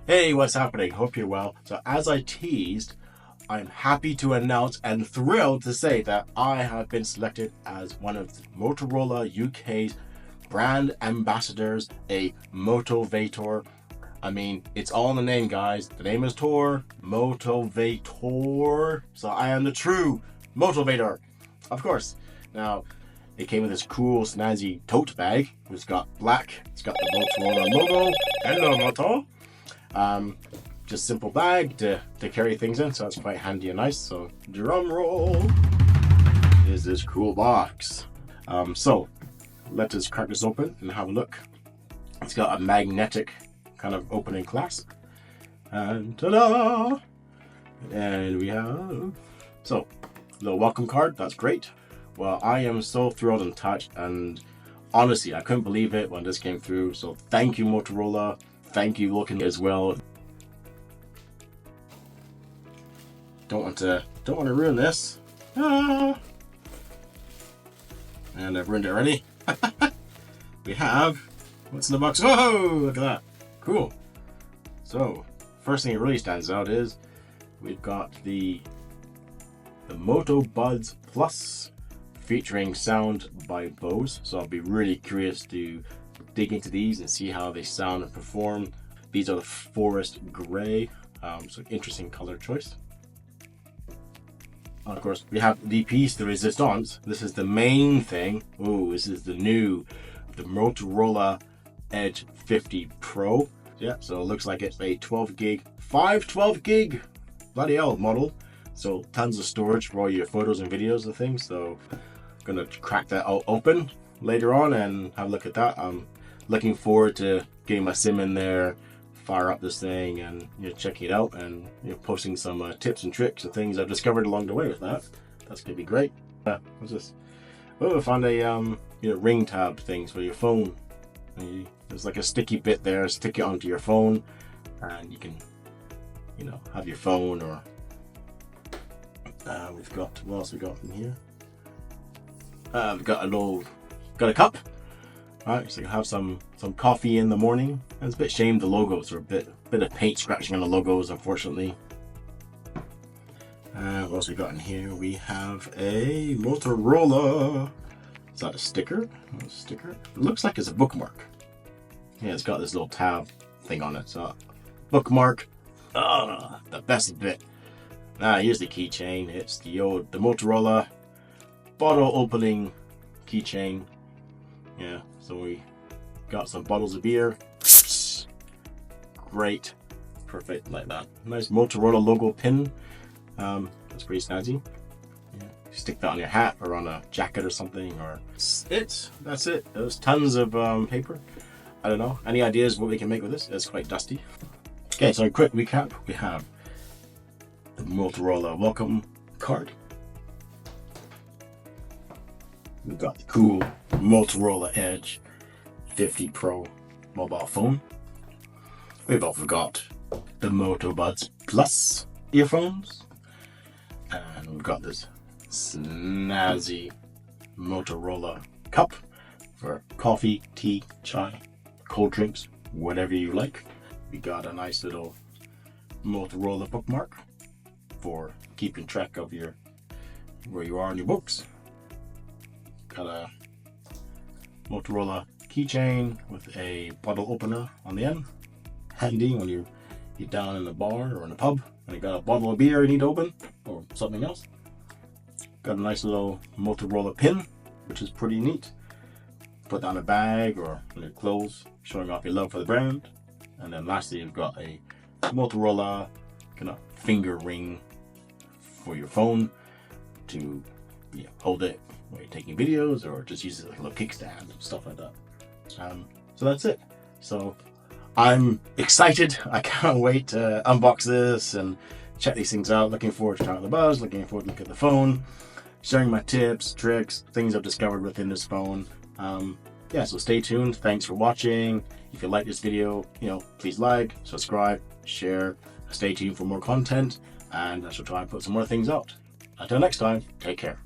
Hey, what's happening? Hope you're well. So as I teased, I'm happy to announce and thrilled to say that I have been selected as one of Motorola UK's brand ambassadors, a motivator. I mean, it's all in the name, guys. The name is Tor, motivator. So I am the true motivator, of course. Now, it came with this cool, snazzy tote bag. It's got black, it's got the Motorola logo, hello Moto. Just simple bag to carry things in, so it's quite handy and nice. So drum roll is this cool box. So let us crack this open and have a look. It's got a magnetic kind of opening clasp, and ta-da! And we have so little welcome card. That's great. Well, I am so thrilled and touched, and honestly, I couldn't believe it when this came through. So thank you, Motorola. Thank you, looking as well. Don't want to ruin this. Ah. And I've ruined it already. We have, what's in the box? Whoa, look at that. Cool. So, first thing that really stands out is we've got the Moto Buds Plus featuring sound by Bose. So I'll be really curious to dig into these and see how they sound and perform. These are the forest gray, so interesting color choice. Of course, we have the piece de resistance. This is the main thing. Oh, this is the Motorola Edge 50 Pro. Yeah, so it looks like it's a 12 gig bloody hell model. So tons of storage for all your photos and videos and things. So I'm gonna crack that out open later on and have a look at that. I'm looking forward to getting my sim in there, fire up this thing, and checking it out, and posting some tips and tricks and things I've discovered along the way with that. That's gonna be great. What's this? Oh, I found a ring tab things for your phone. There's like a sticky bit there. Stick it onto your phone, and you can have your phone. Or we've got, what else we got in here? We've got a cup. Alright, so you have some coffee in the morning. And it's a bit shame the logos are a bit of paint scratching on the logos, unfortunately. What else we got in here? We have a Motorola. Is that a sticker? A sticker? It looks like it's a bookmark. Yeah, it's got this little tab thing on it. So bookmark. Oh, the best bit. Here's the keychain. It's the Motorola bottle opening keychain. Yeah, so we got some bottles of beer. Great, perfect, like that. Nice Motorola logo pin. That's pretty snazzy. Yeah, stick that on your hat or on a jacket or something. Or that's it. There's tons of paper. I don't know. Any ideas what we can make with this? It's quite dusty. Okay, so a quick recap. We have the Motorola welcome card. We've got the cool Motorola Edge 50 Pro mobile phone. We've also got the Moto Buds Plus earphones. And we've got this snazzy Motorola cup for coffee, tea, chai, cold drinks, whatever you like. We got a nice little Motorola bookmark for keeping track of where you are in your books. Got a Motorola keychain with a bottle opener on the end. Handy when you're down in the bar or in a pub and you got a bottle of beer you need to open or something else. Got a nice little Motorola pin, which is pretty neat. Put that in a bag or in your clothes, showing off your love for the brand. And then lastly, you've got a Motorola kind of finger ring for your phone to hold it when you're taking videos, or just use it like a little kickstand and stuff like that. So that's it. So I'm excited. I can't wait to unbox this and check these things out. Looking forward to trying out the buzz. Looking forward to looking at the phone, sharing my tips, tricks, things I've discovered within this phone. Yeah, so stay tuned. Thanks for watching. If you like this video, please like, subscribe, share. Stay tuned for more content, and I shall try and put some more things out. Until next time, take care.